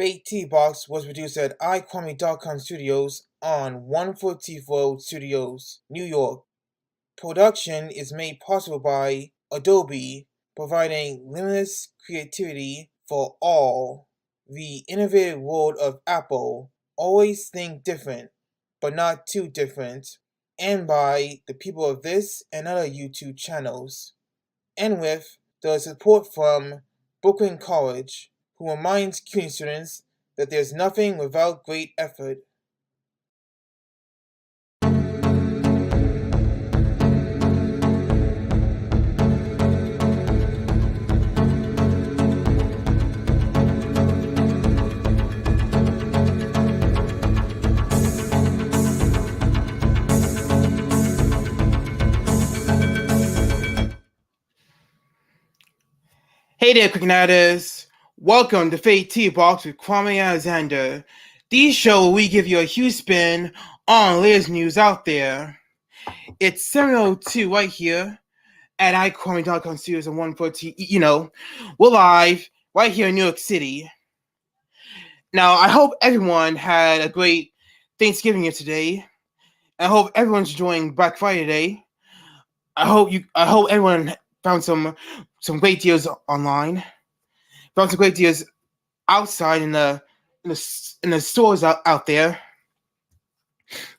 FakeTV Box was produced at iQuame.com Studios on 114th Road Studios, New York. Production is made possible by Adobe, providing limitless creativity for all. The innovative world of Apple, always think different, but not too different, and by the people of this and other YouTube channels. And with the support from Brooklyn College, who reminds CUNY students that there's nothing without great effort. Hey there, KlicKNettars. Welcome to FakeTV Box with Kwame Alexander. This show where we give you a huge spin on the latest news out there. It's 7:02 right here at iQuame.com Studios on 114. We're live right here in New York City. Now, I hope everyone had a great Thanksgiving yesterday. I hope everyone's enjoying Black Friday today. I hope everyone found some great deals online. Found some great deals outside in the stores out there.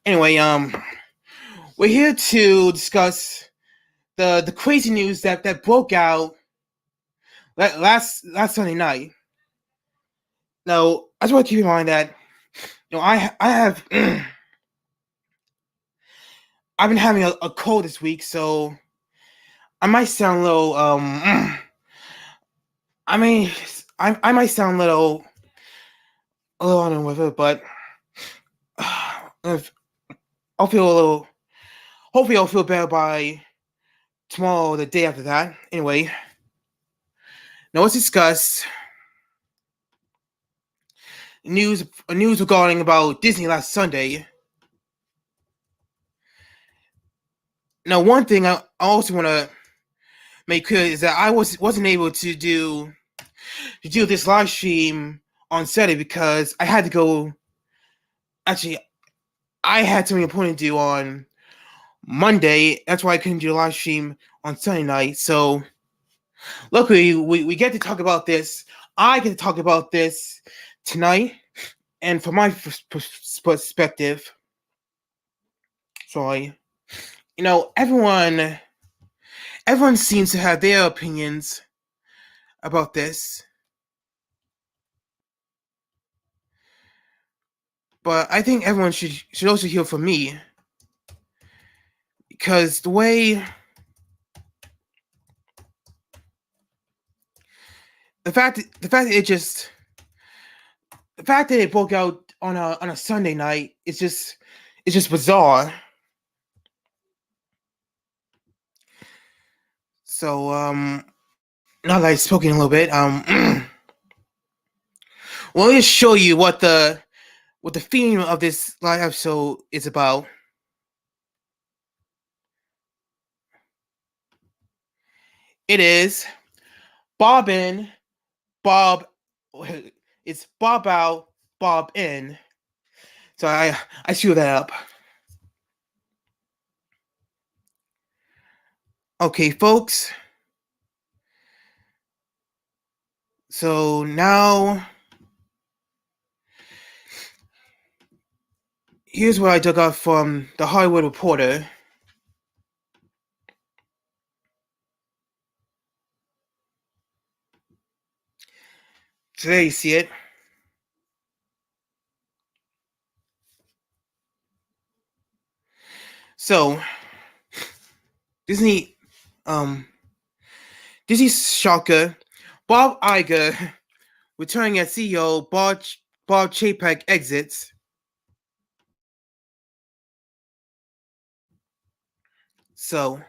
Anyway, we're here to discuss the crazy news that broke out last Sunday night. Now, I just want to keep in mind that I have I've been having a cold this week, so I might sound a little I might sound a little on with it, but hopefully I'll feel better by tomorrow or the day after that. Anyway, now let's discuss news regarding about Disney last Sunday. Now, one thing I also want to make clear is that I wasn't able to do this live stream on Saturday because I had to go. Actually, I had something important to do on Monday. That's why I couldn't do a live stream on Sunday night. So, luckily, we get to talk about this. I get to talk about this tonight, and from my perspective, sorry, everyone seems to have their opinions about this. But I think everyone should also hear from me, because the fact that it broke out on a Sunday night it's just bizarre. So now that I've spoken a little bit, well, let me show you what the theme of this live episode is about. It is Bob in, Bob. It's Bob out, Bob in. So I screwed that up. Okay, folks. So now, here's what I dug up from the Hollywood Reporter. So there you see it. So Disney shocker, Bob Iger, returning as CEO, Bob Chapek exits. So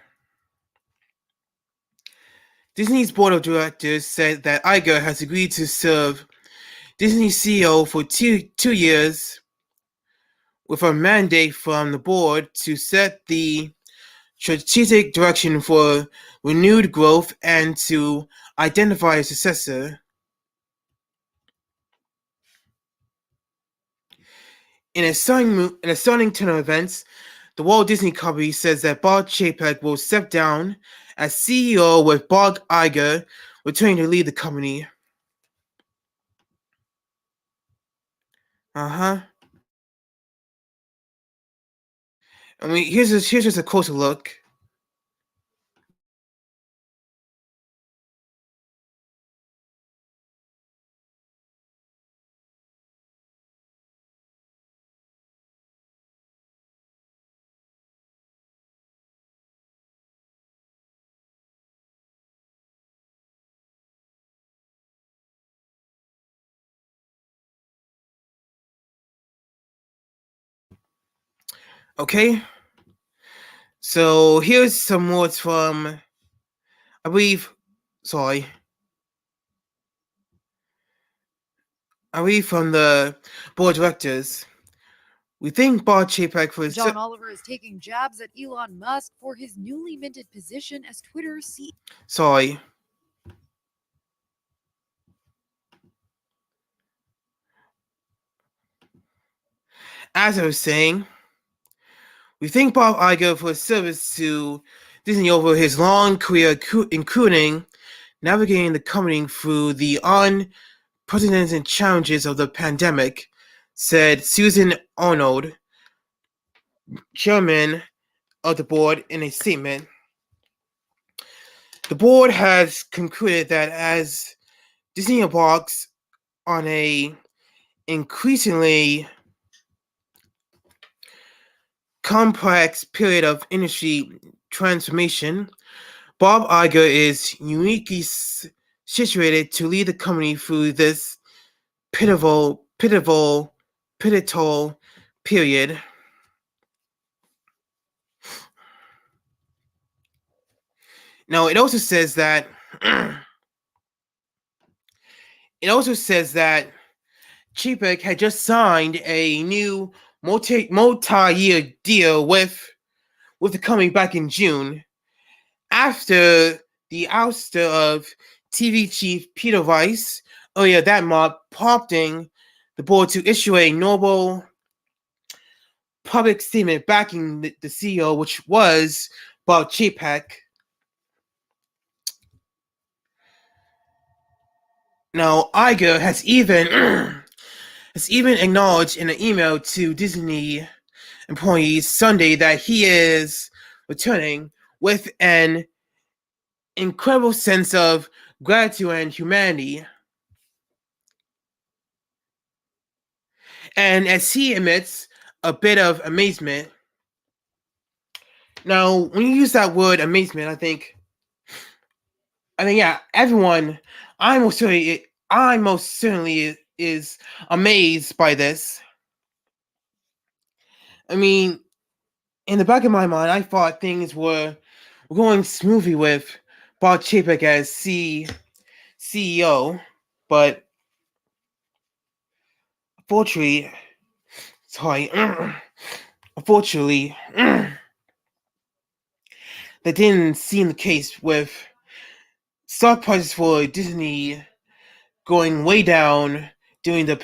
Disney's board of directors said that Iger has agreed to serve Disney CEO for two years with a mandate from the board to set the strategic direction for renewed growth and to identify a successor. In a stunning turn of events, the Walt Disney Company says that Bob Chapek will step down as CEO, with Bob Iger returning to lead the company. I mean, here's just a closer look. Okay, so here's some words from, I believe from the board of directors. We thank Bob Chapek for his... John Oliver is taking jabs at Elon Musk for his newly minted position as Twitter's CEO. As I was saying, we thank Bob Iger for his service to Disney over his long career, including navigating the company through the unprecedented challenges of the pandemic, said Susan Arnold, chairman of the board, in a statement. The board has concluded that as Disney embarks on a increasingly complex period of industry transformation, Bob Iger is uniquely situated to lead the company through this pivotal period. Now, it also says that Chapek had just signed a new multi-year deal with the company back in June, after the ouster of TV chief Peter Weiss earlier that month, prompting the board to issue a noble public statement backing the CEO, which was Bob Chapek. Now, Iger has even acknowledged in an email to Disney employees Sunday that he is returning with an incredible sense of gratitude and humanity. And as he admits a bit of amazement. Now, when you use that word amazement, I think, yeah, everyone, I most certainly is amazed by this. I mean, in the back of my mind, I thought things were going smoothly with Bob Chapek as CEO, but unfortunately, that didn't seem the case, with stock prices for Disney going way down during the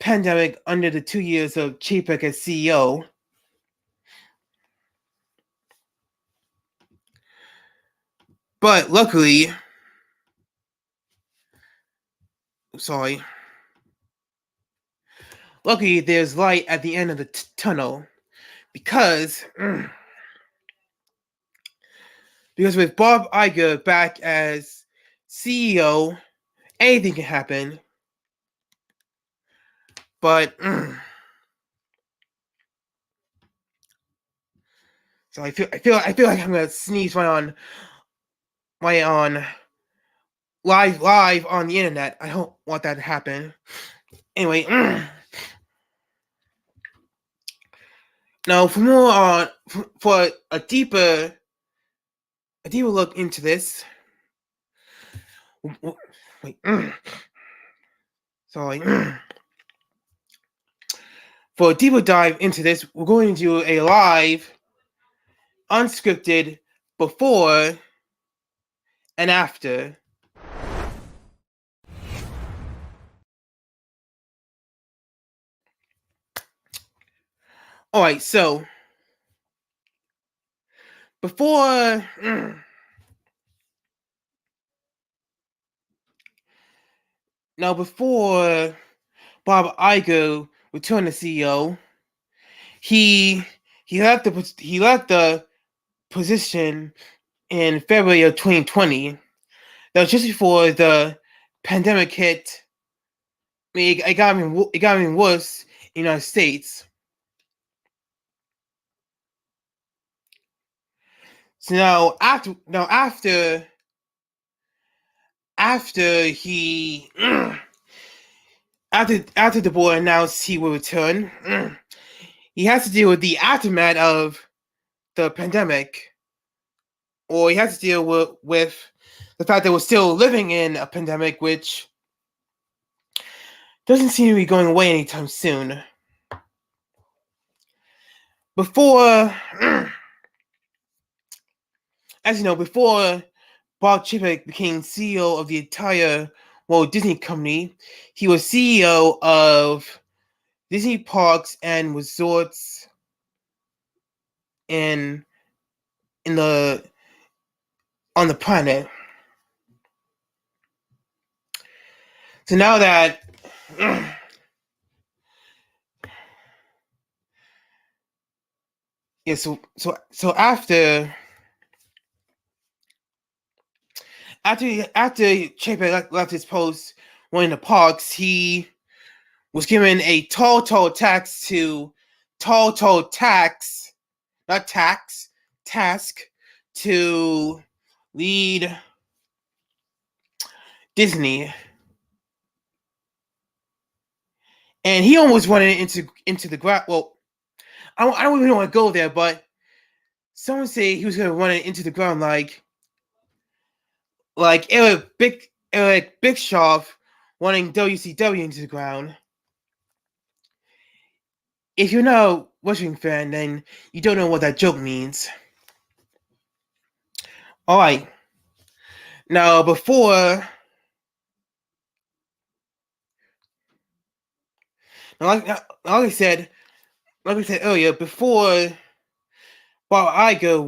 pandemic under the 2 years of Chapek as CEO. But luckily, there's light at the end of the tunnel, because with Bob Iger back as CEO, anything can happen. But so I feel like I'm gonna sneeze right on live on the internet. I don't want that to happen. Anyway, now for a deeper look into this. Wait, sorry. For a deeper dive into this, we're going to do a live, unscripted before and after. Alright, so before before Bob Iger returned as CEO, he left the position in February of 2020. That was just before the pandemic hit. I mean, it got even worse in the United States. So after he after the board announced he will return, he has to deal with the aftermath of the pandemic, or he has to deal with the fact that we're still living in a pandemic, which doesn't seem to be going away anytime soon. Before, as you know, before Bob Chapek became CEO of the entire Walt Disney Company, he was CEO of Disney Parks and Resorts on the planet. So now that so after Chapek left his post running the parks, he was given a tall task to lead Disney, and he almost wanted into the ground. Well, I don't even want to go there, but someone say he was going to run it into the ground like Eric Bischoff running WCW into the ground. If you're not a wrestling fan, then you don't know what that joke means. Alright. Now, like I said earlier, before Bob Iger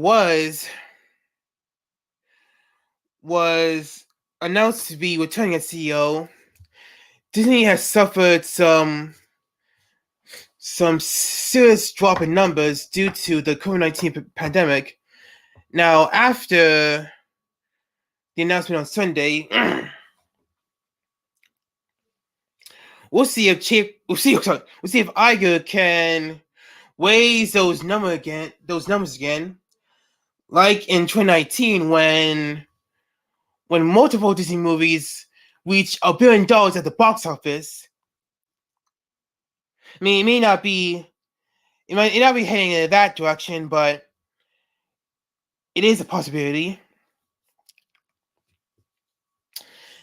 was announced to be returning as CEO, Disney has suffered some serious drop in numbers due to the COVID-19 pandemic. Now, after the announcement on Sunday, we'll see if Iger can raise those numbers again, like in 2019 when multiple Disney movies reached $1 billion at the box office. I mean, it might not be heading in that direction, but it is a possibility.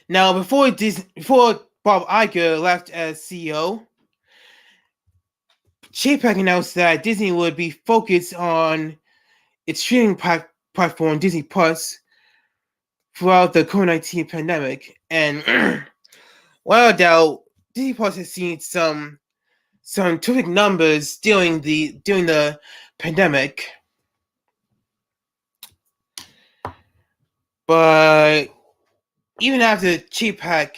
Now, before Bob Iger left as CEO, Chapek announced that Disney would be focused on its streaming platform, Disney Plus, throughout the COVID-19 pandemic. And without a doubt, Disney Plus has seen some terrific numbers during the pandemic. But even after Chapek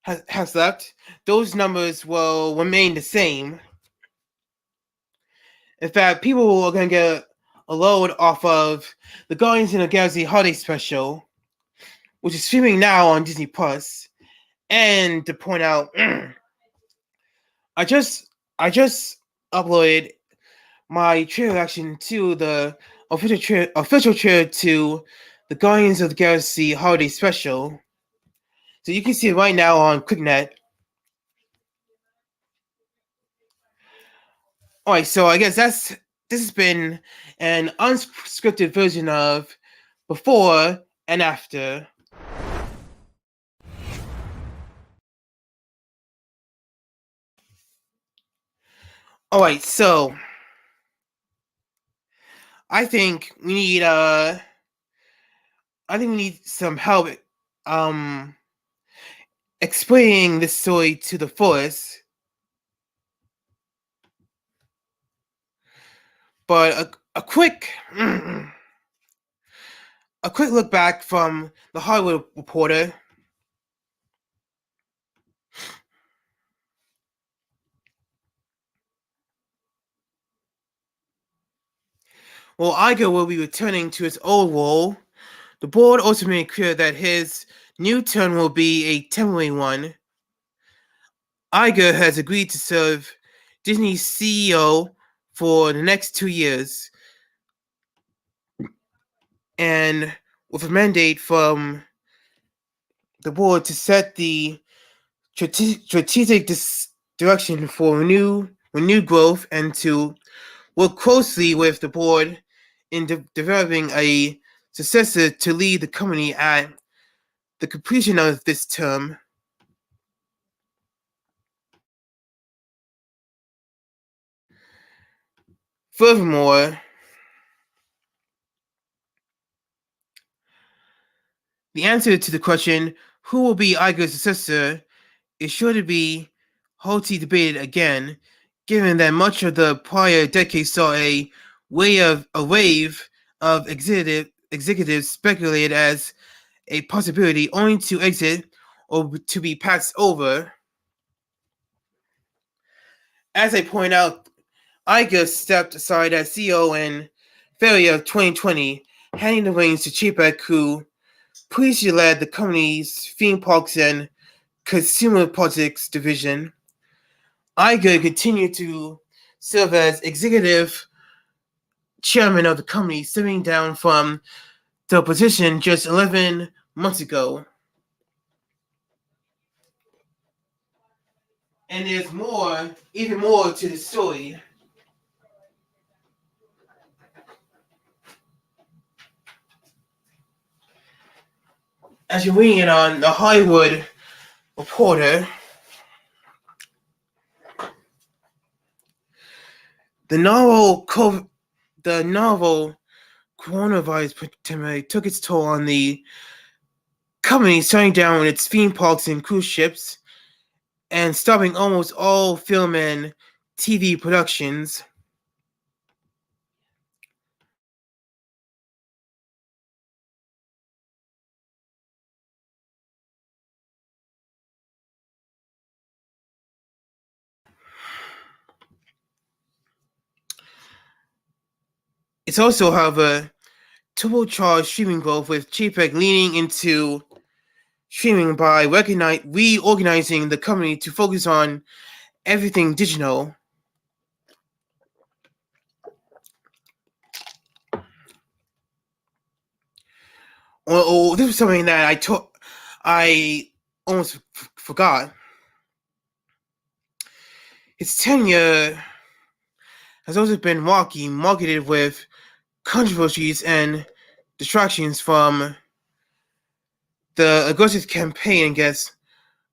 has left, those numbers will remain the same. In fact, people are going to get a load off of the Guardians of the Galaxy Holiday Special, which is streaming now on Disney Plus. And to point out, I just uploaded my trailer reaction to the official trailer to the Guardians of the Galaxy Holiday Special. So you can see it right now on KlicKNet. Alright, so I guess this has been an unscripted version of before and after. Alright, so I think we need some help explaining this story to the fullest. But a quick look back from the Hollywood Reporter. While Iger will be returning to his old role, the board also made clear that his new term will be a temporary one. Iger has agreed to serve Disney's CEO for the next 2 years, and with a mandate from the board to set the strategic direction for renewed growth and to work closely with the board in developing a successor to lead the company at the completion of this term. Furthermore, the answer to the question, who will be Iger's successor, is sure to be hotly debated again, given that much of the prior decade saw a wave of executives speculated as a possibility only to exit or to be passed over. As I point out, Iger stepped aside as CEO in February of 2020, handing the reins to Chapek, who previously led the company's theme parks and consumer products division. Iger continued to serve as executive chairman of the company, stepping down from the position just 11 months ago. And there's even more to the story. As you're reading it on the Hollywood Reporter, the novel coronavirus pandemic took its toll on the company, shutting down its theme parks and cruise ships and stopping almost all film and TV productions. It's also, however, turbocharged streaming growth, with Chapek leaning into streaming by reorganizing the company to focus on everything digital. This was something that I almost forgot. His tenure has also been marketed with controversies and distractions from the aggressive campaign against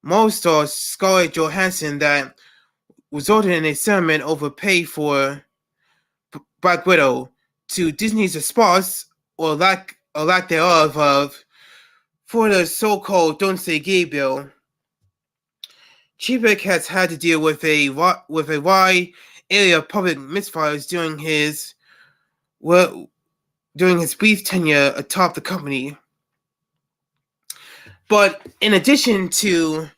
Marvel star Scarlett Johansson that resulted in a settlement over pay for Black Widow, to Disney's response, or lack thereof, for the so-called Don't Say Gay bill. Chapek has had to deal with a wide area of public misfires during his brief tenure atop the company. But in addition to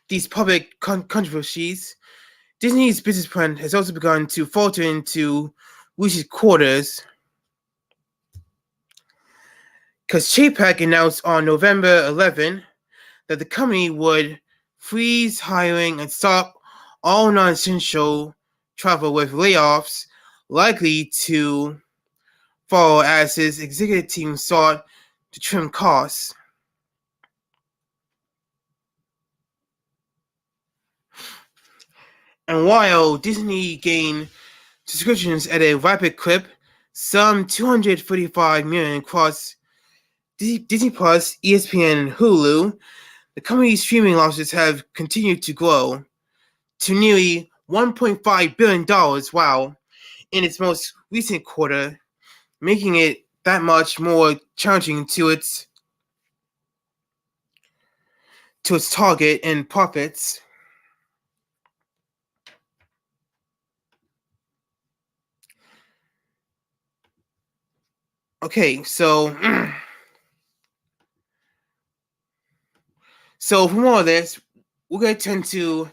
these public controversies, Disney's business plan has also begun to falter into recent quarters, because Chapek announced on November 11 that the company would freeze hiring and stop all non-essential travel, with layoffs likely to follow as his executive team sought to trim costs. And while Disney gained subscriptions at a rapid clip, some 245 million across Disney Plus, ESPN, and Hulu, the company's streaming losses have continued to grow to nearly $1.5 billion, in its most recent quarter, making it that much more challenging to its target in profits. Okay, so for more of this, we're going to turn to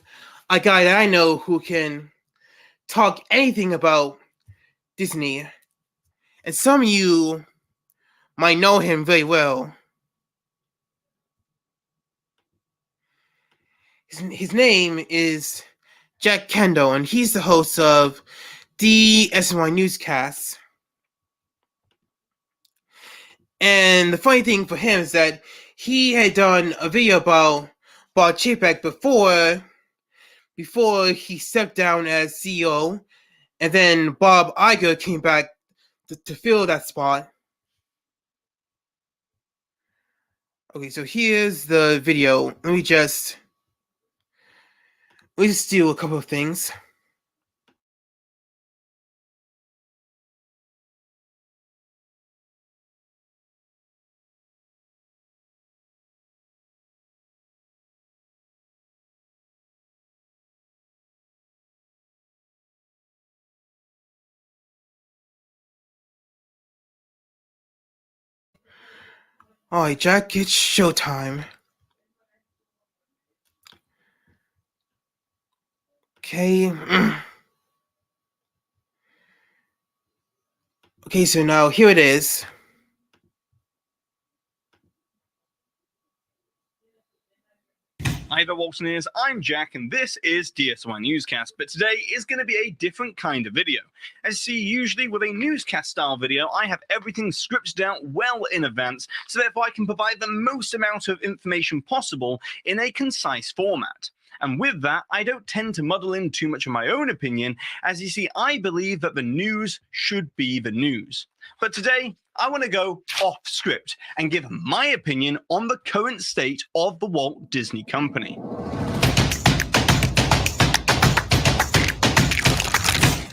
a guy that I know who can talk anything about Disney. And some of you might know him very well. His name is Jack Kendall, and he's the host of the SNY Newscast. And the funny thing for him is that he had done a video about Bob Chapek before he stepped down as CEO, and then Bob Iger came back to fill that spot. Okay, so here's the video. Let me just do a couple of things. Alright, Jack, it's showtime. Okay. Okay, so now here it is. Hi there, Waltoneers. I'm Jack, and this is DSY Newscast. But today is going to be a different kind of video. As you see, usually with a newscast-style video, I have everything scripted out well in advance, so therefore I can provide the most amount of information possible in a concise format. And with that, I don't tend to muddle in too much of my own opinion. As you see, I believe that the news should be the news. But today, I want to go off script and give my opinion on the current state of the Walt Disney Company.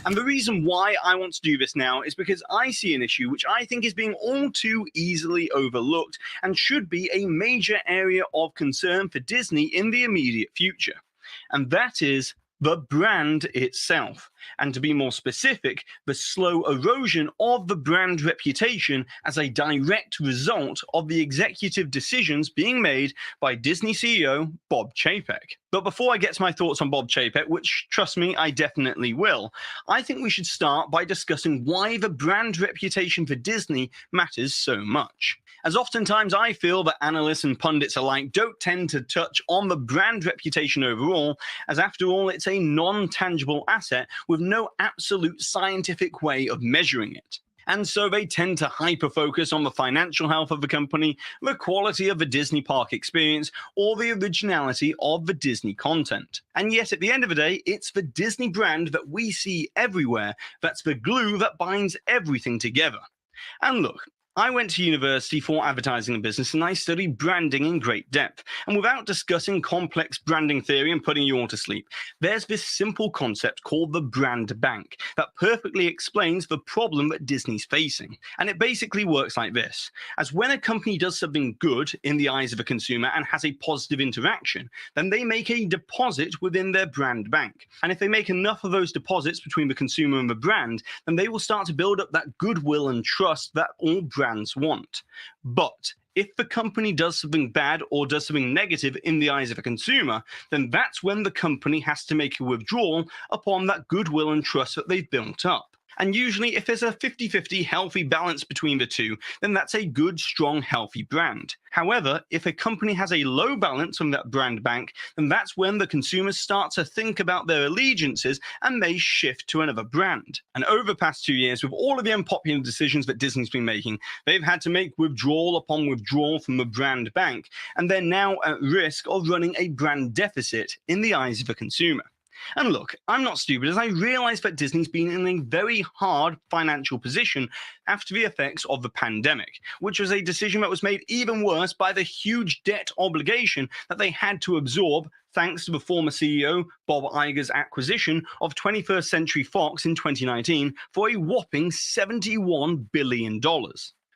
And the reason why I want to do this now is because I see an issue which I think is being all too easily overlooked and should be a major area of concern for Disney in the immediate future. And that is the brand itself, and to be more specific, the slow erosion of the brand reputation as a direct result of the executive decisions being made by Disney CEO Bob Chapek. But before I get to my thoughts on Bob Chapek, which, trust me, I definitely will, I think we should start by discussing why the brand reputation for Disney matters so much. As oftentimes I feel that analysts and pundits alike don't tend to touch on the brand reputation overall, as after all it's a non-tangible asset with no absolute scientific way of measuring it. And so they tend to hyper-focus on the financial health of the company, the quality of the Disney park experience, or the originality of the Disney content. And yet at the end of the day, it's the Disney brand that we see everywhere that's the glue that binds everything together. And look, I went to university for advertising and business, and I studied branding in great depth. And without discussing complex branding theory and putting you all to sleep, there's this simple concept called the brand bank that perfectly explains the problem that Disney's facing. And it basically works like this. As when a company does something good in the eyes of a consumer and has a positive interaction, then they make a deposit within their brand bank. And if they make enough of those deposits between the consumer and the brand, then they will start to build up that goodwill and trust that all brands want. But if the company does something bad or does something negative in the eyes of a consumer, then that's when the company has to make a withdrawal upon that goodwill and trust that they've built up. And usually if there's a 50-50 healthy balance between the two, then that's a good, strong, healthy brand. However, if a company has a low balance on that brand bank, then that's when the consumers start to think about their allegiances and may shift to another brand. And over the past 2 years, with all of the unpopular decisions that Disney's been making, they've had to make withdrawal upon withdrawal from the brand bank, and they're now at risk of running a brand deficit in the eyes of the consumer. And look, I'm not stupid, as I realize that Disney's been in a very hard financial position after the effects of the pandemic, which was a decision that was made even worse by the huge debt obligation that they had to absorb thanks to the former CEO Bob Iger's acquisition of 21st Century Fox in 2019 for a whopping $71 billion.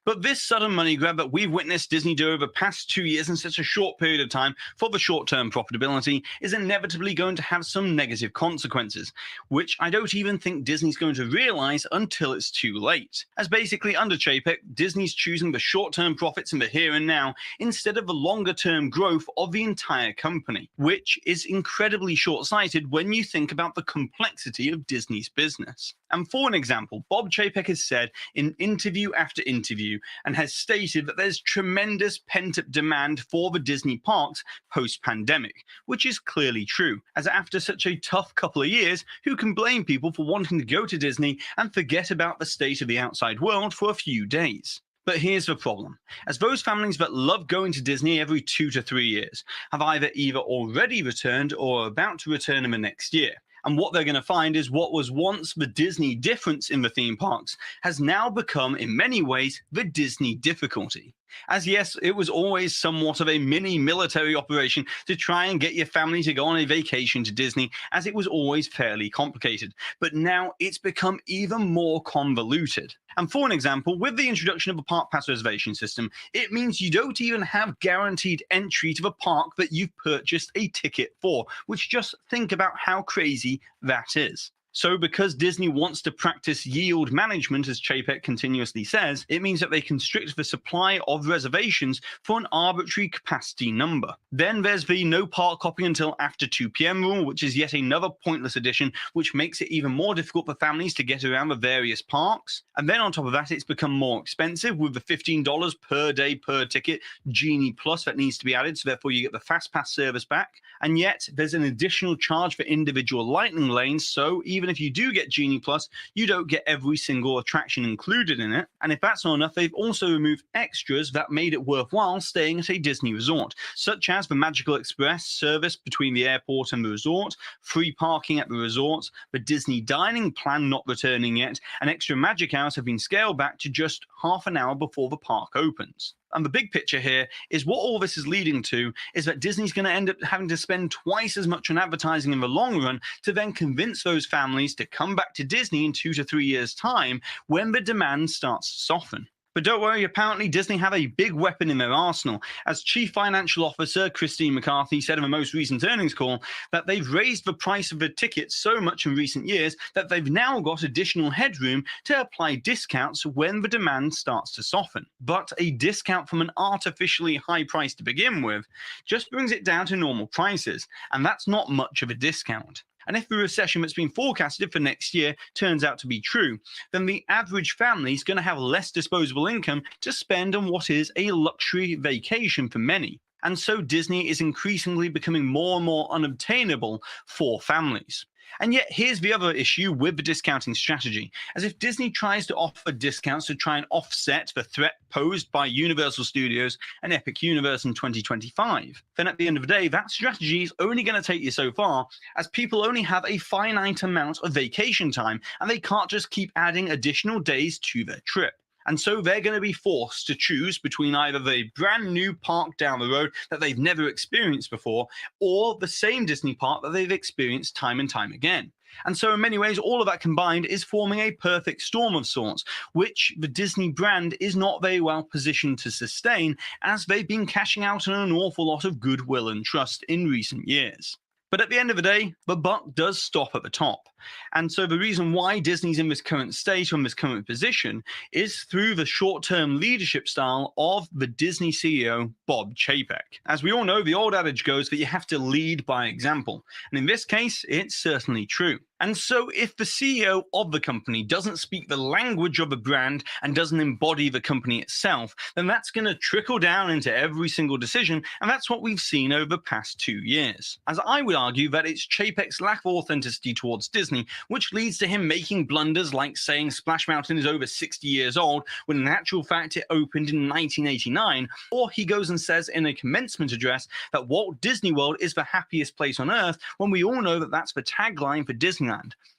But this sudden money grab that we've witnessed Disney do over the past 2 years in such a short period of time for the short-term profitability is inevitably going to have some negative consequences, which I don't even think Disney's going to realize until it's too late. As basically under Chapek, Disney's choosing the short-term profits in the here and now instead of the longer-term growth of the entire company, which is incredibly short-sighted when you think about the complexity of Disney's business. And for an example, Bob Chapek has said in interview after interview and has stated that there's tremendous pent-up demand for the Disney parks post-pandemic, which is clearly true, as after such a tough couple of years, who can blame people for wanting to go to Disney and forget about the state of the outside world for a few days? But here's the problem, as those families that love going to Disney every 2 to 3 years have either already returned or are about to return in the next year. And what they're going to find is what was once the Disney difference in the theme parks has now become, in many ways, the Disney difficulty. As yes, it was always somewhat of a mini military operation to try and get your family to go on a vacation to Disney, as it was always fairly complicated. But now it's become even more convoluted. And for an example, with the introduction of a park pass reservation system, it means you don't even have guaranteed entry to the park that you've purchased a ticket for, which just think about how crazy that is. So because Disney wants to practice yield management, as Chapek continuously says, it means that they constrict the supply of reservations for an arbitrary capacity number. Then there's the no park hopping until after 2 p.m. rule, which is yet another pointless addition, which makes it even more difficult for families to get around the various parks. And then on top of that, it's become more expensive with the $15 per day per ticket Genie Plus that needs to be added, so therefore you get the Fast Pass service back. And yet there's an additional charge for individual lightning lanes, so even if you do get Genie Plus, you don't get every single attraction included in it. And if that's not enough, they've also removed extras that made it worthwhile staying at a Disney resort, such as the Magical Express service between the airport and the resort, free parking at the resort, the Disney dining plan not returning yet, and extra magic hours have been scaled back to just half an hour before the park opens. And the big picture here is what all this is leading to is that Disney's going to end up having to spend twice as much on advertising in the long run to then convince those families to come back to Disney in 2 to 3 years' time when the demand starts to soften. But don't worry, apparently Disney have a big weapon in their arsenal, as Chief Financial Officer Christine McCarthy said in the most recent earnings call that they've raised the price of the tickets so much in recent years that they've now got additional headroom to apply discounts when the demand starts to soften. But a discount from an artificially high price to begin with just brings it down to normal prices, and that's not much of a discount. And if the recession that's been forecasted for next year turns out to be true, then the average family is going to have less disposable income to spend on what is a luxury vacation for many. And so Disney is increasingly becoming more and more unobtainable for families. And yet here's the other issue with the discounting strategy, as if Disney tries to offer discounts to try and offset the threat posed by Universal Studios and Epic Universe in 2025, then at the end of the day, that strategy is only going to take you so far, as people only have a finite amount of vacation time and they can't just keep adding additional days to their trip. And so they're going to be forced to choose between either the brand new park down the road that they've never experienced before, or the same Disney park that they've experienced time and time again. And so in many ways, all of that combined is forming a perfect storm of sorts, which the Disney brand is not very well positioned to sustain, as they've been cashing out on an awful lot of goodwill and trust in recent years. But at the end of the day, the buck does stop at the top. And so the reason why Disney's in this current state or in this current position is through the short-term leadership style of the Disney CEO, Bob Chapek. As we all know, the old adage goes that you have to lead by example. And in this case, it's certainly true. And so if the CEO of the company doesn't speak the language of the brand and doesn't embody the company itself, then that's going to trickle down into every single decision, and that's what we've seen over the past 2 years. As I would argue that it's Chapek's lack of authenticity towards Disney, which leads to him making blunders like saying Splash Mountain is over 60 years old, when in actual fact it opened in 1989, or he goes and says in a commencement address that Walt Disney World is the happiest place on earth, when we all know that that's the tagline for Disneyland.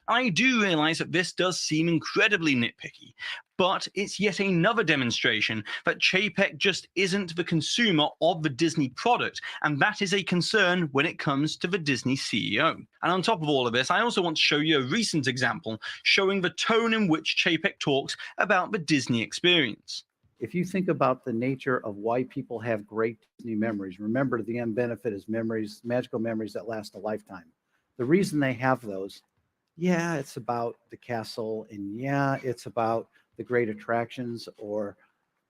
I do realize that this does seem incredibly nitpicky, but it's yet another demonstration that Chapek just isn't the consumer of the Disney product, and that is a concern when it comes to the Disney CEO. And on top of all of this, I also want to show you a recent example showing the tone in which Chapek talks about the Disney experience. If you think about the nature of why people have great Disney memories, remember the end benefit is memories, magical memories that last a lifetime. The reason they have those, yeah, it's about the castle, and yeah, it's about the great attractions, or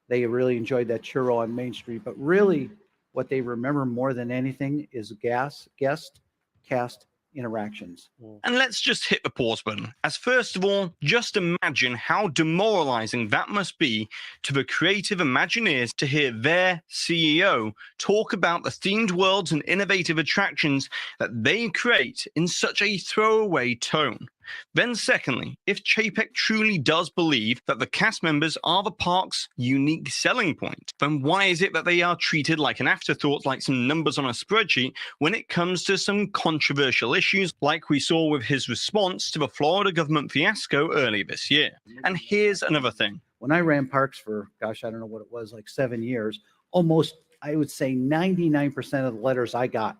they really enjoyed that churro on Main Street. But really, what they remember more than anything is guest cast interactions. And let's just hit the pause button, as first of all, just imagine how demoralizing that must be to the creative Imagineers to hear their CEO talk about the themed worlds and innovative attractions that they create in such a throwaway tone. Then secondly, if Chapek truly does believe that the cast members are the park's unique selling point, then why is it that they are treated like an afterthought, like some numbers on a spreadsheet, when it comes to some controversial issues like we saw with his response to the Florida government fiasco earlier this year? And here's another thing. When I ran parks for, gosh, I don't know what it was, like 7 years, almost, I would say 99% of the letters I got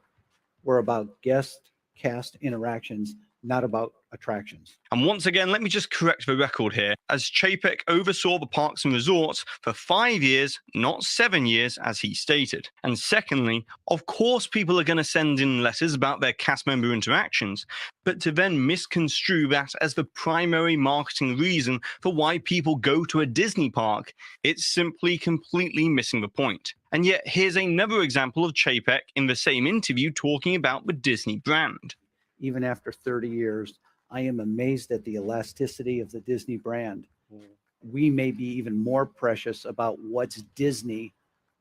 were about guest cast interactions, not about attractions. And once again, let me just correct the record here, as Chapek oversaw the parks and resorts for 5 years, not 7 years, as he stated. And secondly, of course people are going to send in letters about their cast member interactions, but to then misconstrue that as the primary marketing reason for why people go to a Disney park, it's simply completely missing the point. And yet here's another example of Chapek in the same interview talking about the Disney brand. Even after 30 years, I am amazed at the elasticity of the Disney brand. We may be even more precious about what's Disney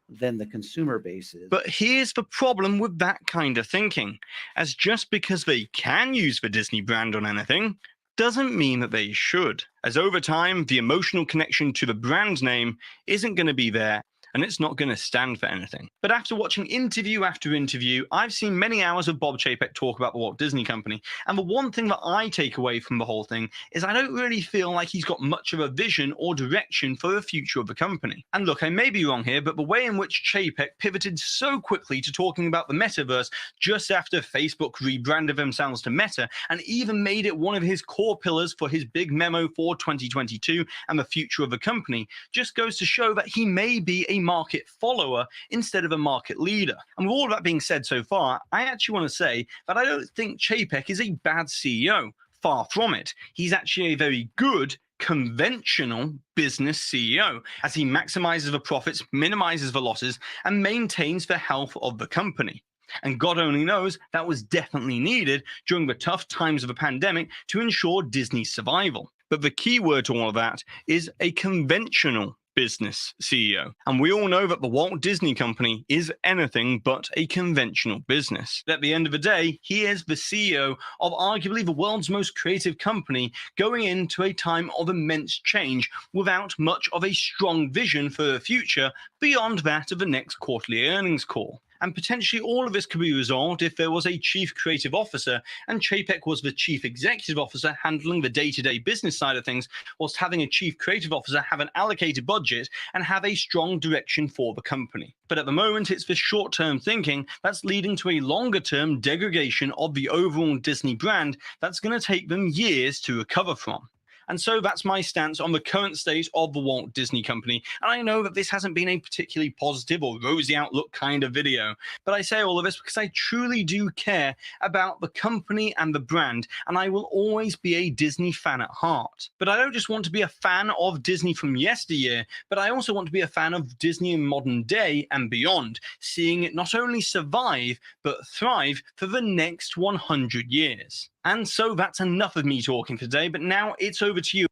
than the consumer base is. But here's the problem with that kind of thinking, as just because they can use the Disney brand on anything, doesn't mean that they should. As over time, the emotional connection to the brand name isn't going to be there, and it's not going to stand for anything. But after watching interview after interview, I've seen many hours of Bob Chapek talk about the Walt Disney Company, and the one thing that I take away from the whole thing is I don't really feel like he's got much of a vision or direction for the future of the company. And look, I may be wrong here, but the way in which Chapek pivoted so quickly to talking about the metaverse just after Facebook rebranded themselves to Meta, and even made it one of his core pillars for his big memo for 2022 and the future of the company, just goes to show that he may be a market follower instead of a market leader. And with all of that being said so far, I actually want to say that I don't think Chapek is a bad CEO. Far from it. He's actually a very good, conventional business CEO, as he maximizes the profits, minimizes the losses, and maintains the health of the company. And God only knows that was definitely needed during the tough times of the pandemic to ensure Disney's survival. But the key word to all of that is a conventional business CEO. And we all know that the Walt Disney Company is anything but a conventional business. At the end of the day, he is the CEO of arguably the world's most creative company, going into a time of immense change without much of a strong vision for the future beyond that of the next quarterly earnings call. And potentially all of this could be resolved if there was a chief creative officer and Chapek was the chief executive officer handling the day-to-day business side of things, whilst having a chief creative officer have an allocated budget and have a strong direction for the company. But at the moment, it's this short-term thinking that's leading to a longer-term degradation of the overall Disney brand that's going to take them years to recover from. And so that's my stance on the current state of the Walt Disney Company. And I know that this hasn't been a particularly positive or rosy outlook kind of video, but I say all of this because I truly do care about the company and the brand, and I will always be a Disney fan at heart. But I don't just want to be a fan of Disney from yesteryear, but I also want to be a fan of Disney in modern day and beyond, seeing it not only survive, but thrive for the next 100 years. And so that's enough of me talking for today, but now it's over to you.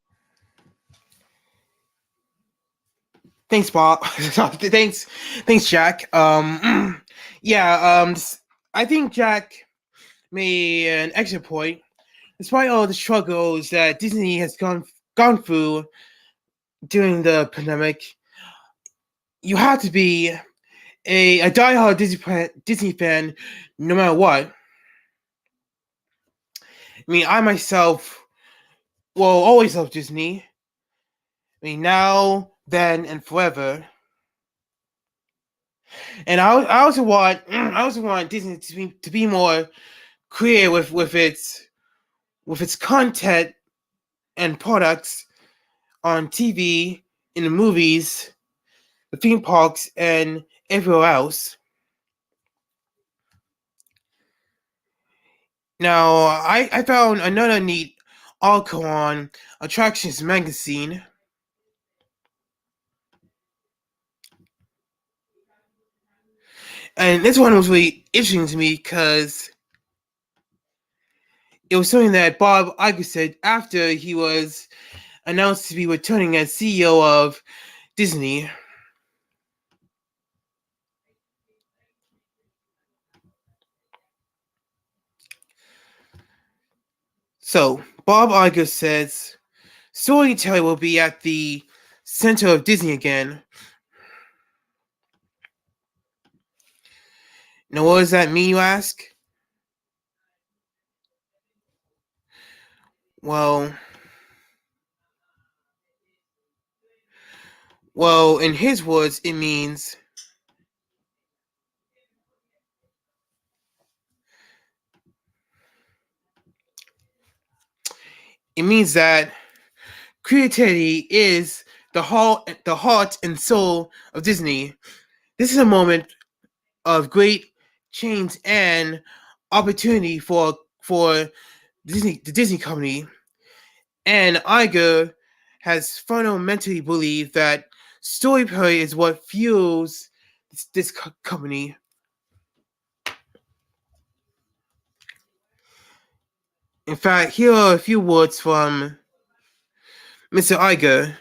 Thanks, Bob. thanks, Jack. I think Jack made an excellent point. Despite all the struggles that Disney has gone through during the pandemic, you have to be a diehard Disney fan no matter what. I mean, I myself will always love Disney. I mean, now, then, and forever. And I also want Disney to be more clear with its content and products on TV, in the movies, the theme parks, and everywhere else. Now, I found another neat article on Attractions magazine. And this one was really interesting to me because it was something that Bob Iger said after he was announced to be returning as CEO of Disney. So, Bob Iger says, storytelling will be at the center of Disney again. Now, what does that mean, you ask? Well, in his words, it means that creativity is the heart and soul of Disney. This is a moment of great change and opportunity for the Disney company. And Iger has fundamentally believed that storytelling is what fuels this company. In fact, here are a few words from Mr. Iger.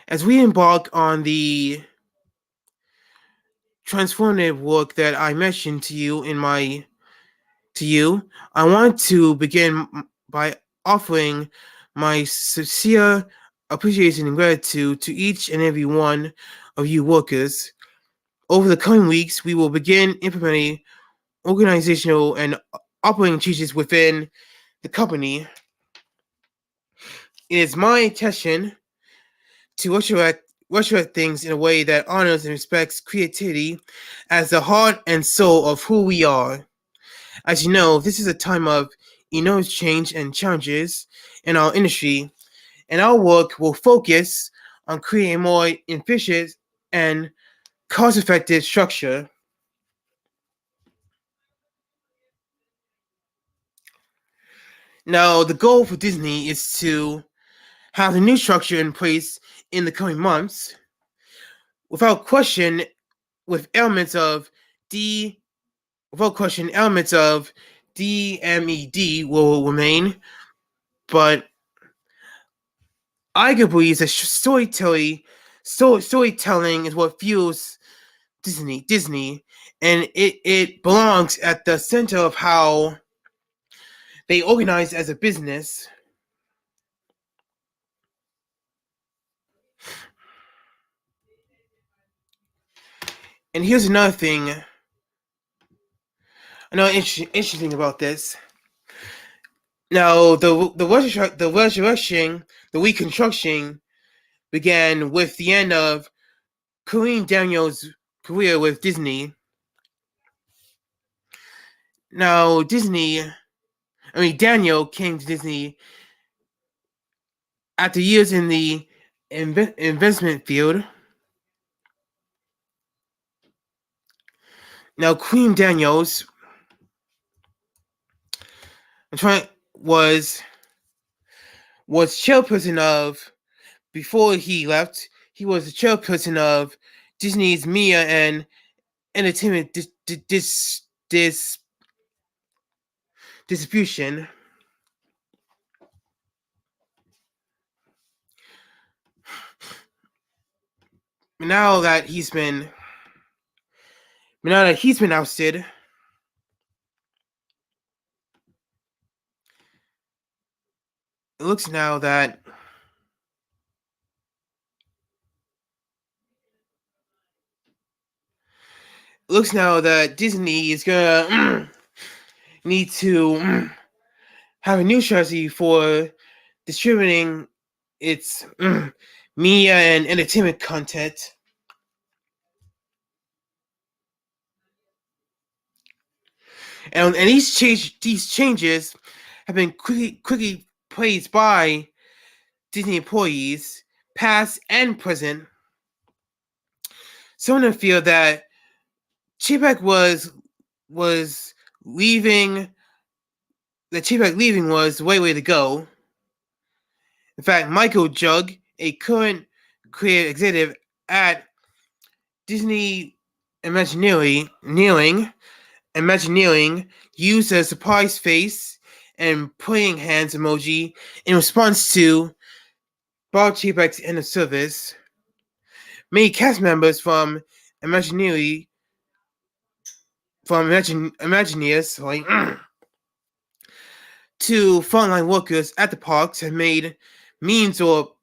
As we embark on the transformative work that I mentioned to you I want to begin by offering my sincere appreciation and gratitude to each and every one of you workers. Over the coming weeks, we will begin implementing organizational and operating changes within the company. It is my intention to resurrect things in a way that honors and respects creativity as the heart and soul of who we are. As you know, this is a time of enormous change and challenges in our industry, and our work will focus on creating a more efficient and cost-effective structure. Now, the goal for Disney is to have the new structure in place in the coming months. Without question, elements of DMED will remain, but Iger believes that storytelling is what fuels Disney, and it belongs at the center of how they organize as a business. And here's another interesting thing about this. Now, the reconstruction began with the end of Kareem Daniels' career with Disney. Now, Daniel came to Disney after years in the investment field. Now, Kareem Daniels was chairperson of, before he left, he was the chairperson of Disney's media and entertainment distribution. Now that he's been ousted, it looks now that Disney is gonna need to have a new strategy for distributing its media and entertainment content. And these changes have been quickly praised by Disney employees, past and present, some of them feel that Chapek leaving was the right way to go. In fact, Michael Jug, a current creative executive at Disney Imagineering, used a surprise face and praying hands emoji in response to Bob Chapek's end of service. Many cast members from Imagineers, to frontline workers at the parks have made memes or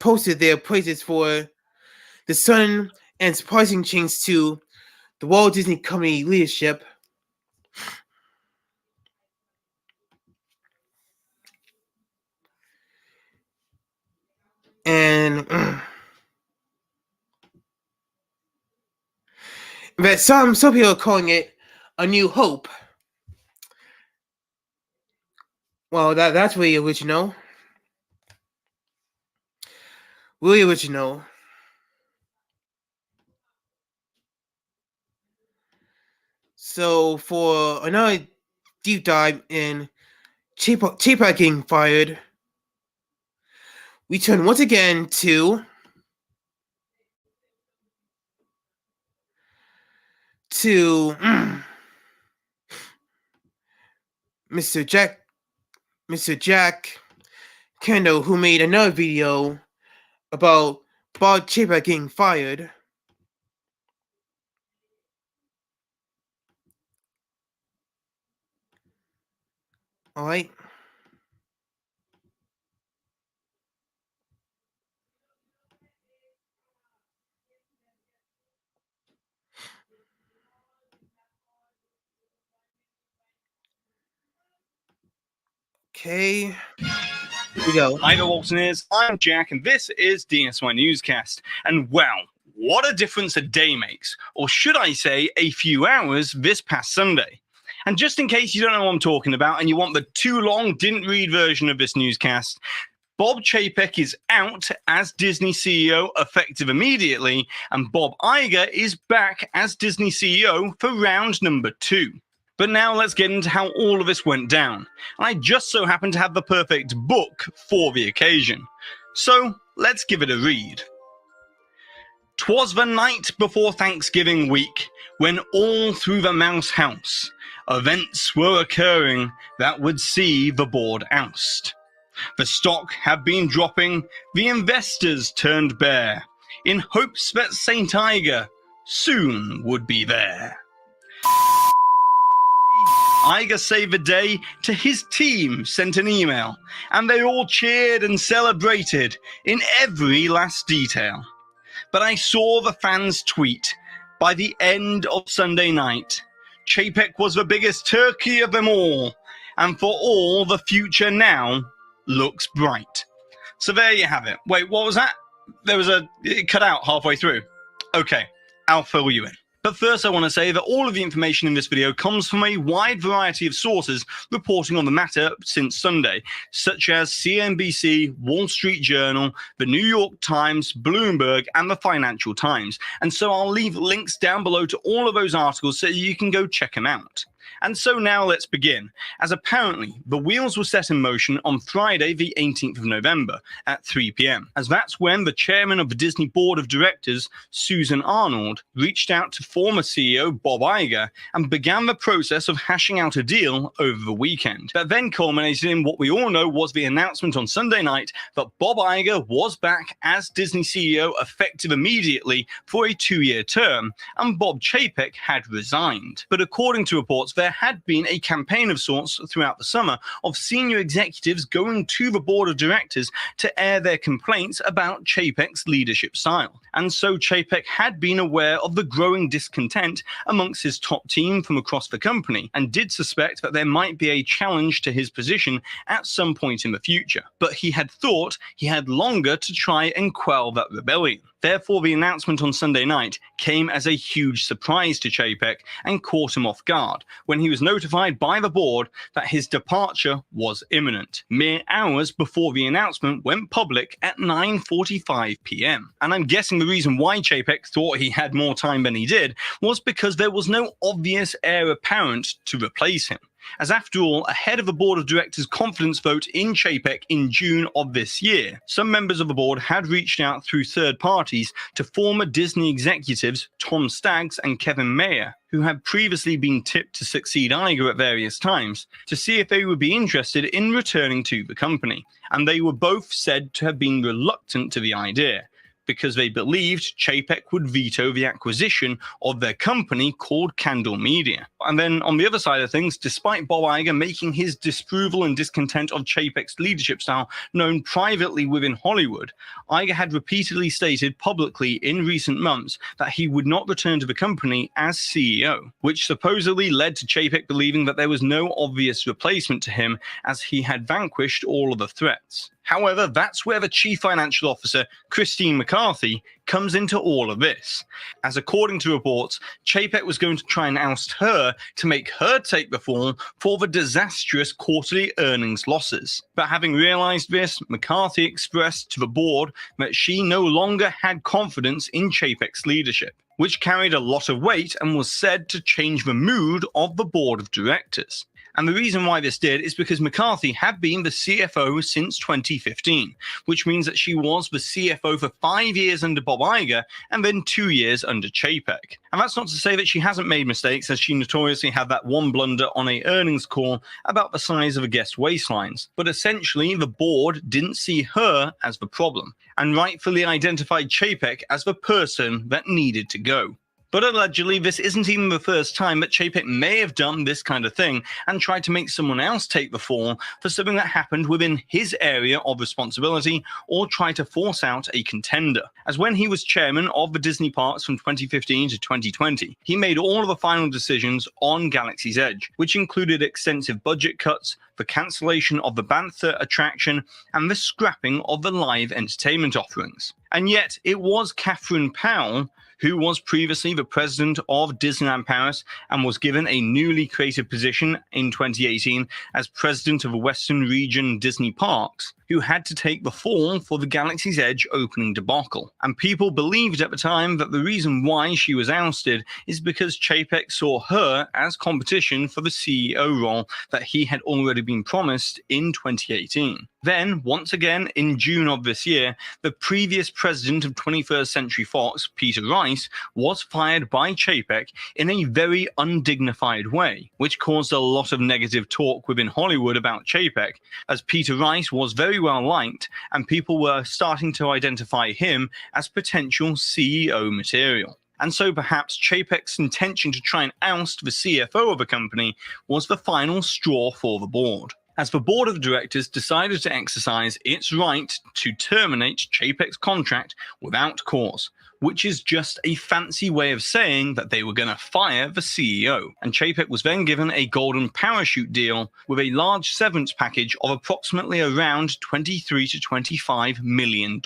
posted their praises for the sudden and surprising change to the Walt Disney Company leadership. And that some people are calling it a new hope. Well, that's really original. Really original. So for another deep dive in Chapek getting fired, we turn once again to Mr. Jack Kendall, who made another video about Bob Chapek getting fired. All right. Okay. Here we go. Hi there, listeners. I'm Jack, and this is DSY Newscast. And wow, what a difference a day makes, or should I say, a few hours this past Sunday. And just in case you don't know what I'm talking about and you want the too long didn't read version of this newscast, Bob Chapek is out as Disney CEO effective immediately, and Bob Iger is back as Disney CEO for round number 2. But now let's get into how all of this went down. And I just so happen to have the perfect book for the occasion. So let's give it a read. 'Twas the night before Thanksgiving week, when all through the Mouse House events were occurring that would see the board oust. The stock had been dropping, the investors turned bare, in hopes that St. Iger soon would be there. Iger saved the day to his team, sent an email, and they all cheered and celebrated in every last detail. But I saw the fans tweet, by the end of Sunday night, Chapek was the biggest turkey of them all, and for all the future now looks bright. So there you have it. Wait, what was that? It cut out halfway through. Okay, I'll fill you in. But first I want to say that all of the information in this video comes from a wide variety of sources reporting on the matter since Sunday, such as CNBC, Wall Street Journal, the New York Times, Bloomberg, and the Financial Times. And so I'll leave links down below to all of those articles so you can go check them out. And so now let's begin, as apparently the wheels were set in motion on Friday the 18th of November at 3 p.m, as that's when the chairman of the Disney Board of Directors, Susan Arnold, reached out to former CEO Bob Iger and began the process of hashing out a deal over the weekend. That then culminated in what we all know was the announcement on Sunday night that Bob Iger was back as Disney CEO effective immediately for a 2-year term, and Bob Chapek had resigned. But according to reports, there had been a campaign of sorts throughout the summer of senior executives going to the board of directors to air their complaints about Chapek's leadership style. And so Chapek had been aware of the growing discontent amongst his top team from across the company, and did suspect that there might be a challenge to his position at some point in the future. But he had thought he had longer to try and quell that rebellion. Therefore, the announcement on Sunday night came as a huge surprise to Chapek and caught him off guard when he was notified by the board that his departure was imminent, mere hours before the announcement went public at 9:45 p.m. And I'm guessing the reason why Chapek thought he had more time than he did was because there was no obvious heir apparent to replace him. As after all, ahead of the board of directors' confidence vote in Chapek in June of this year, some members of the board had reached out through third parties to former Disney executives Tom Staggs and Kevin Mayer, who had previously been tipped to succeed Iger at various times, to see if they would be interested in returning to the company. And they were both said to have been reluctant to the idea, because they believed Chapek would veto the acquisition of their company called Candle Media. And then on the other side of things, despite Bob Iger making his disapproval and discontent of Chapek's leadership style known privately within Hollywood, Iger had repeatedly stated publicly in recent months that he would not return to the company as CEO, which supposedly led to Chapek believing that there was no obvious replacement to him as he had vanquished all of the threats. However, that's where the Chief Financial Officer, Christine McCarthy, comes into all of this, as according to reports, Chapek was going to try and oust her to make her take the fall for the disastrous quarterly earnings losses. But having realized this, McCarthy expressed to the board that she no longer had confidence in Chapek's leadership, which carried a lot of weight and was said to change the mood of the board of directors. And the reason why this did is because McCarthy had been the CFO since 2015, which means that she was the CFO for 5 years under Bob Iger and then 2 years under Chapek. And that's not to say that she hasn't made mistakes, as she notoriously had that one blunder on a earnings call about the size of a guest's waistlines. But essentially, the board didn't see her as the problem, and rightfully identified Chapek as the person that needed to go. But allegedly, this isn't even the first time that Chapek may have done this kind of thing and tried to make someone else take the fall for something that happened within his area of responsibility or try to force out a contender. As when he was chairman of the Disney parks from 2015 to 2020, he made all of the final decisions on Galaxy's Edge, which included extensive budget cuts, the cancellation of the Bantha attraction, and the scrapping of the live entertainment offerings. And yet, it was Catherine Powell, who was previously the president of Disneyland Paris and was given a newly created position in 2018 as president of the Western Region Disney Parks, who had to take the fall for the Galaxy's Edge opening debacle. And people believed at the time that the reason why she was ousted is because Chapek saw her as competition for the CEO role that he had already been promised in 2018. Then, once again, in June of this year, the previous president of 21st Century Fox, Peter Rice, was fired by Chapek in a very undignified way, which caused a lot of negative talk within Hollywood about Chapek, as Peter Rice was very well liked, and people were starting to identify him as potential CEO material. And so perhaps Chapek's intention to try and oust the CFO of a company was the final straw for the board, as the board of directors decided to exercise its right to terminate Chapek's contract without cause, which is just a fancy way of saying that they were going to fire the CEO. And Chapek was then given a golden parachute deal with a large severance package of approximately around $23 to $25 million.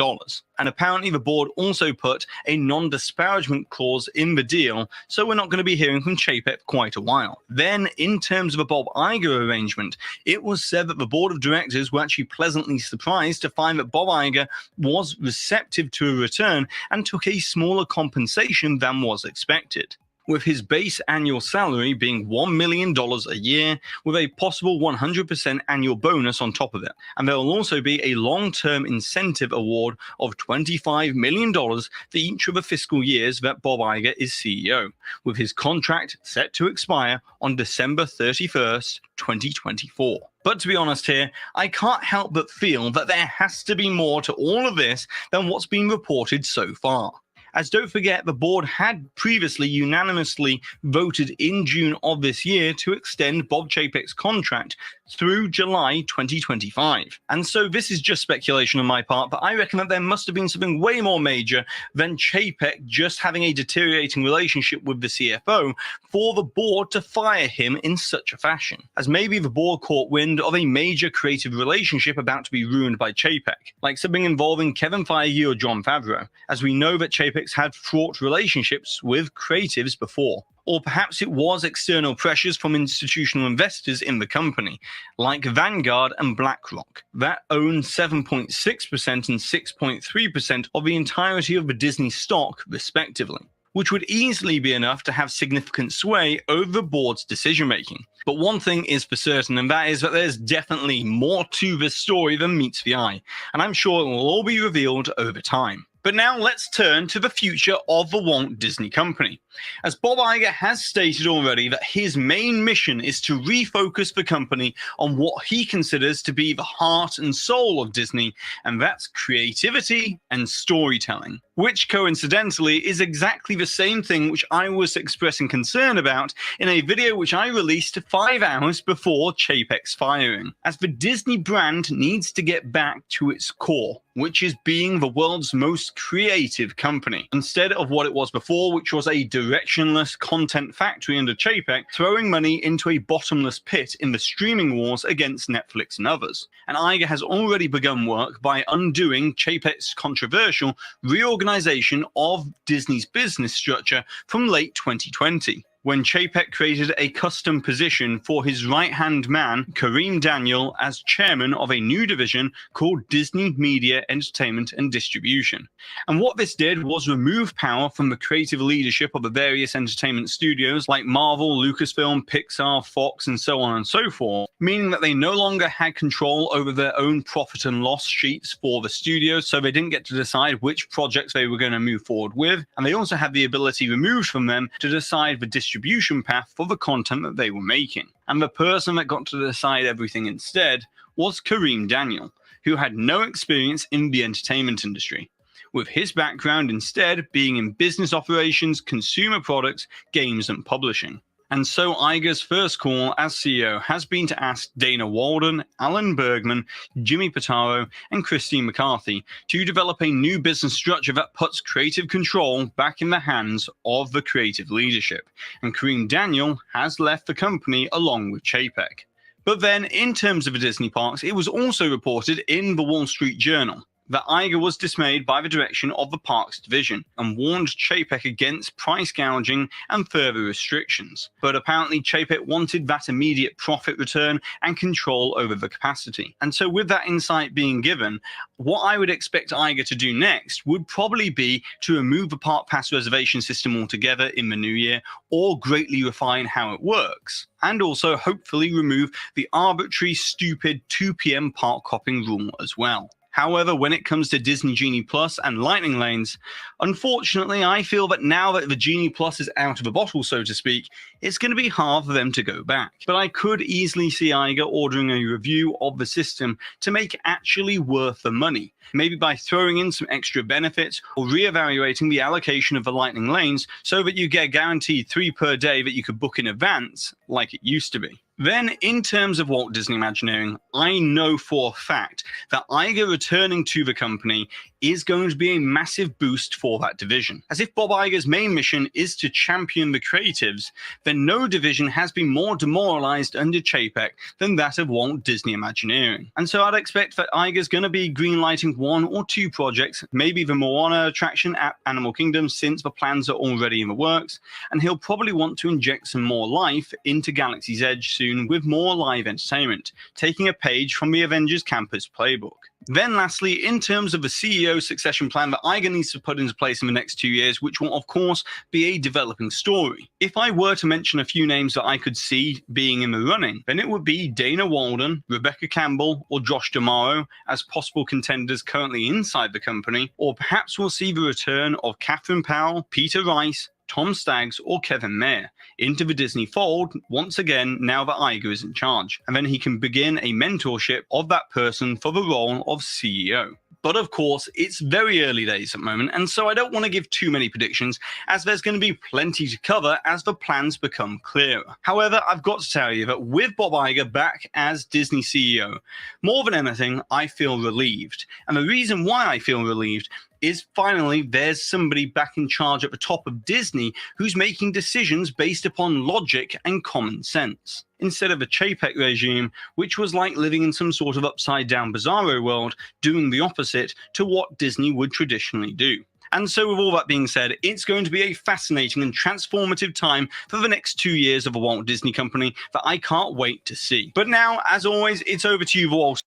And apparently the board also put a non-disparagement clause in the deal, so we're not going to be hearing from Chapek for quite a while. Then, in terms of a Bob Iger arrangement, it was said that the board of directors were actually pleasantly surprised to find that Bob Iger was receptive to a return and took a smaller compensation than was expected, with his base annual salary being $1 million a year with a possible 100% annual bonus on top of it. And there will also be a long-term incentive award of $25 million for each of the fiscal years that Bob Iger is CEO, with his contract set to expire on December 31st, 2024. But to be honest here, I can't help but feel that there has to be more to all of this than what's been reported so far, as don't forget the board had previously unanimously voted in June of this year to extend Bob Chapek's contract through July 2025. And so this is just speculation on my part, but I reckon that there must have been something way more major than Chapek just having a deteriorating relationship with the CFO for the board to fire him in such a fashion, as maybe the board caught wind of a major creative relationship about to be ruined by Chapek, like something involving Kevin Feige or Jon Favreau, as we know that Chapek's had fraught relationships with creatives before. Or perhaps it was external pressures from institutional investors in the company, like Vanguard and BlackRock, that own 7.6% and 6.3% of the entirety of the Disney stock, respectively, which would easily be enough to have significant sway over the board's decision-making. But one thing is for certain, and that is that there's definitely more to this story than meets the eye, and I'm sure it will all be revealed over time. But now let's turn to the future of the Walt Disney Company, as Bob Iger has stated already that his main mission is to refocus the company on what he considers to be the heart and soul of Disney, and that's creativity and storytelling, which coincidentally is exactly the same thing which I was expressing concern about in a video which I released 5 hours before Chapek's firing, as the Disney brand needs to get back to its core, which is being the world's most creative company, instead of what it was before, which was a directionless content factory under Chapek, throwing money into a bottomless pit in the streaming wars against Netflix and others. And Iger has already begun work by undoing Chapek's controversial reorganization of Disney's business structure from late 2020. When Chapek created a custom position for his right-hand man, Kareem Daniel, as chairman of a new division called Disney Media Entertainment and Distribution. And what this did was remove power from the creative leadership of the various entertainment studios like Marvel, Lucasfilm, Pixar, Fox, and so on and so forth, meaning that they no longer had control over their own profit and loss sheets for the studios, so they didn't get to decide which projects they were going to move forward with, and they also had the ability removed from them to decide the distribution path for the content that they were making. And the person that got to decide everything instead was Kareem Daniel, who had no experience in the entertainment industry, with his background instead being in business operations, consumer products, games, and publishing. And so Iger's first call as CEO has been to ask Dana Walden, Alan Bergman, Jimmy Pitaro, and Christine McCarthy to develop a new business structure that puts creative control back in the hands of the creative leadership. And Kareem Daniel has left the company along with Chapek. But then, in terms of the Disney parks, it was also reported in the Wall Street Journal that Iger was dismayed by the direction of the parks division and warned Chapek against price gouging and further restrictions. But apparently Chapek wanted that immediate profit return and control over the capacity. And so with that insight being given, what I would expect Iger to do next would probably be to remove the park pass reservation system altogether in the new year, or greatly refine how it works, and also hopefully remove the arbitrary, stupid 2 p.m. park hopping rule as well. However, when it comes to Disney Genie Plus and Lightning Lanes, unfortunately, I feel that now that the Genie Plus is out of the bottle, so to speak, it's going to be hard for them to go back. But I could easily see Iger ordering a review of the system to make it actually worth the money, maybe by throwing in some extra benefits or reevaluating the allocation of the Lightning Lanes so that you get guaranteed 3 per day that you could book in advance like it used to be. Then, in terms of Walt Disney Imagineering, I know for a fact that Iger returning to the company is going to be a massive boost for that division. As if Bob Iger's main mission is to champion the creatives, then no division has been more demoralized under Chapek than that of Walt Disney Imagineering. And so I'd expect that Iger's going to be greenlighting 1 or 2 projects, maybe the Moana attraction at Animal Kingdom, since the plans are already in the works, and he'll probably want to inject some more life into Galaxy's Edge soon with more live entertainment, taking a page from the Avengers Campus playbook. Then lastly, in terms of the CEO succession plan that Iger needs to put into place in the next 2 years, which will of course be a developing story. If I were to mention a few names that I could see being in the running, then it would be Dana Walden, Rebecca Campbell, or Josh D'Amaro as possible contenders currently inside the company, or perhaps we'll see the return of Catherine Powell, Peter Rice, Tom Staggs, or Kevin Mayer into the Disney fold once again now that Iger is in charge, and then he can begin a mentorship of that person for the role of CEO. But of course, it's very early days at the moment, and so I don't want to give too many predictions, as there's going to be plenty to cover as the plans become clearer. However, I've got to tell you that with Bob Iger back as Disney CEO, more than anything, I feel relieved. And the reason why I feel relieved is finally there's somebody back in charge at the top of Disney who's making decisions based upon logic and common sense, instead of a Chapek regime, which was like living in some sort of upside-down bizarro world, doing the opposite to what Disney would traditionally do. And so with all that being said, it's going to be a fascinating and transformative time for the next 2 years of the Walt Disney Company that I can't wait to see. But now, as always, it's over to you, Walt.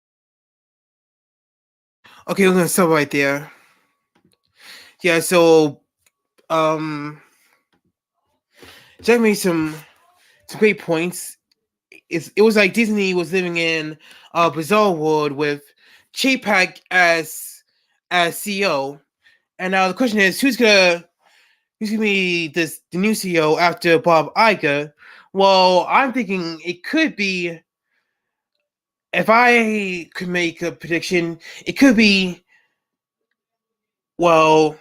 Okay, we're gonna stop right there. Yeah, so Jack made some great points. It was like Disney was living in a bizarre world with Chapek as CEO, and now the question is, who's gonna be the new CEO after Bob Iger? Well, I'm thinking it could be, if I could make a prediction, it could be, well,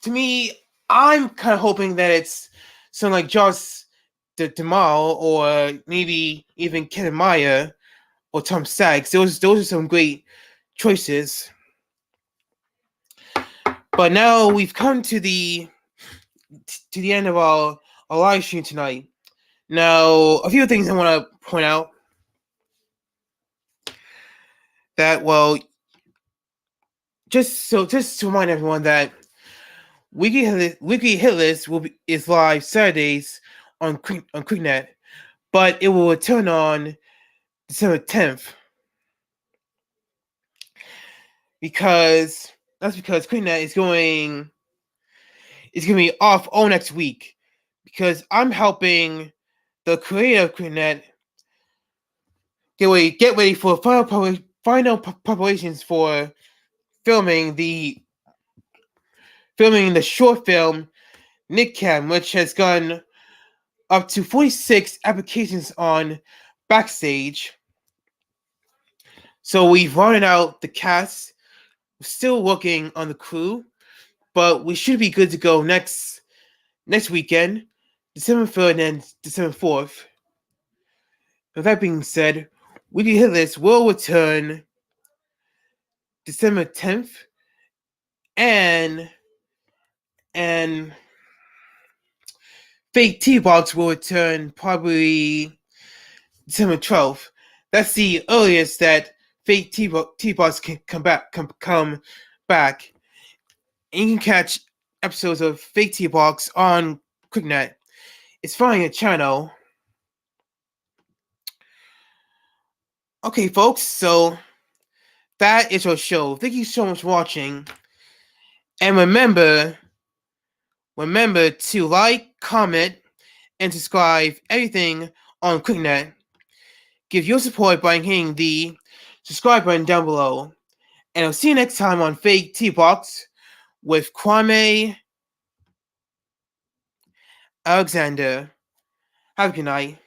to me, I'm kind of hoping that it's someone like Josh Duhamel, or maybe even Ken Meyer or Tom Sachs. Those are some great choices. But now we've come to the end of our live stream tonight. Now, a few things I want to point out. That, well, just to remind everyone that Wkly Hit List is live Saturdays on KlicKNet, but it will return on December 10th. Because KlicKNet is going to be off all next week, because I'm helping the creator of KlicKNet get ready for final preparations for filming the short film Nick Cam, which has gone up to 46 applications on Backstage. So we've rounded out the cast. We're still working on the crew, but we should be good to go next weekend, December 3rd and December 4th. With that being said, Wkly Hit List will return December 10th, and FakeTV Box will return probably December 12th. That's the earliest that FakeTV Box can come back. And you can catch episodes of FakeTV Box on KlicKNet. It's finding a channel. Okay, folks, so that is our show. Thank you so much for watching. And remember to like, comment, and subscribe everything on KlicKNet. Give your support by hitting the subscribe button down below. And I'll see you next time on FakeTV Box with Kwame Alexander. Have a good night.